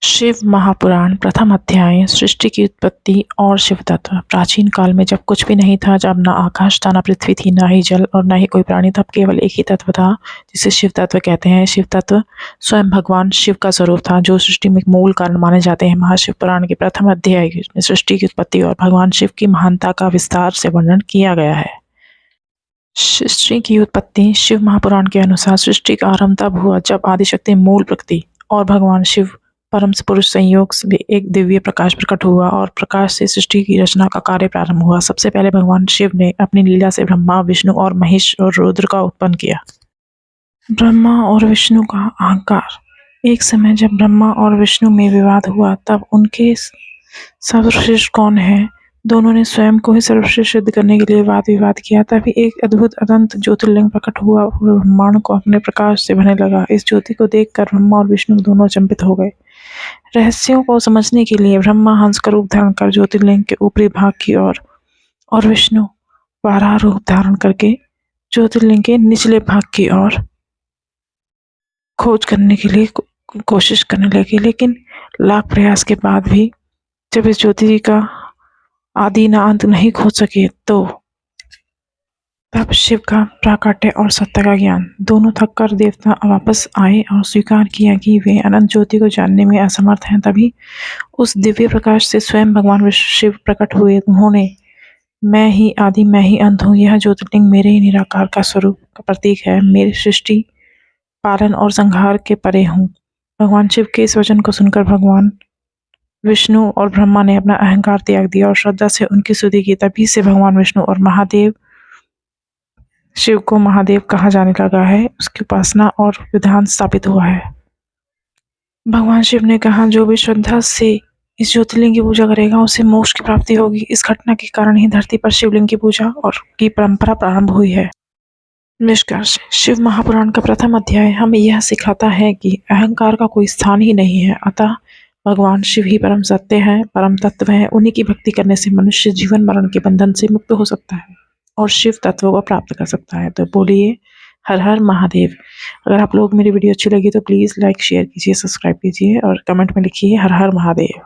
शिव महापुराण प्रथम अध्याय सृष्टि की उत्पत्ति और शिव तत्व। प्राचीन काल में जब कुछ भी नहीं था, जब न आकाश था, न पृथ्वी थी, न ही जल और न ही कोई प्राणी, तब केवल एक ही तत्व था जिसे शिव तत्व कहते हैं। शिव तत्व स्वयं भगवान शिव का स्वरूप था, जो सृष्टि में मूल कारण माने जाते हैं। महाशिव पुराण के प्रथम अध्याय में सृष्टि की उत्पत्ति और भगवान शिव की महानता का विस्तार से वर्णन किया गया है। सृष्टि की उत्पत्ति। शिव महापुराण के अनुसार सृष्टि का आरंभ तब हुआ जब आदिशक्ति मूल प्रकृति और भगवान शिव परम पुरुष संयोग से एक दिव्य प्रकाश प्रकट हुआ और प्रकाश से सृष्टि की रचना का कार्य प्रारंभ हुआ। सबसे पहले भगवान शिव ने अपनी लीला से ब्रह्मा, विष्णु और महेश और रुद्र का उत्पन्न किया। ब्रह्मा और विष्णु का अहंकार। एक समय जब ब्रह्मा और विष्णु में विवाद हुआ, तब उनके सर्वश्रेष्ठ कौन है, दोनों ने स्वयं को ही सर्वश्रेष्ठ सिद्ध करने के लिए वाद विवाद किया। तभी एक अद्भुत अनंत ज्योतिर्लिंग प्रकट हुआ और ब्रह्मांड को अपने प्रकाश से भरने लगा। इस ज्योति को देखकर ब्रह्मा और विष्णु दोनों अचंभित हो गए। रहस्यों को समझने के लिए ब्रह्मा हंस का रूप धारण कर ज्योतिर्लिंग के ऊपरी भाग की ओर और विष्णु वाराह रूप धारण करके ज्योतिर्लिंग के निचले भाग की ओर खोज करने के लिए कोशिश करने लगे, लेकिन लाख प्रयास के बाद भी जब इस ज्योति का आदि न अंत नहीं खोज सके, तो तब शिव का प्राकट्य और सत्ता का ज्ञान। दोनों थककर देवता वापस आए और स्वीकार किया कि वे अनंत ज्योति को जानने में असमर्थ हैं। तभी उस दिव्य प्रकाश से स्वयं भगवान शिव प्रकट हुए। उन्होंने मैं ही आदि, मैं ही अंत हूँ, यह ज्योतिर्लिंग मेरे ही निराकार का स्वरूप का प्रतीक है, मेरी सृष्टि, पालन और संहार के परे हूँ। भगवान शिव के इस वचन को सुनकर भगवान विष्णु और ब्रह्मा ने अपना अहंकार त्याग दिया और श्रद्धा से उनकी स्तुति की। तभी से भगवान विष्णु और महादेव शिव को महादेव कहा जाने लगा है। उसकी उपासना और विधान स्थापित हुआ है। भगवान शिव ने कहा, जो भी श्रद्धा से इस ज्योतिर्लिंग की पूजा करेगा, उसे मोक्ष की प्राप्ति होगी। इस घटना के कारण ही धरती पर शिवलिंग की पूजा और की परंपरा प्रारंभ हुई है। निष्कर्ष। शिव महापुराण का प्रथम अध्याय हमें यह सिखाता है कि अहंकार का कोई स्थान ही नहीं है, अतः भगवान शिव ही परम सत्य है, परम तत्व है। उन्हीं की भक्ति करने से मनुष्य जीवन मरण के बंधन से मुक्त हो सकता है और शिव तत्व को प्राप्त कर सकता है। तो बोलिए हर हर महादेव। अगर आप लोग मेरी वीडियो अच्छी लगी तो प्लीज़ लाइक, शेयर कीजिए, सब्सक्राइब कीजिए और कमेंट में लिखिए हर हर महादेव।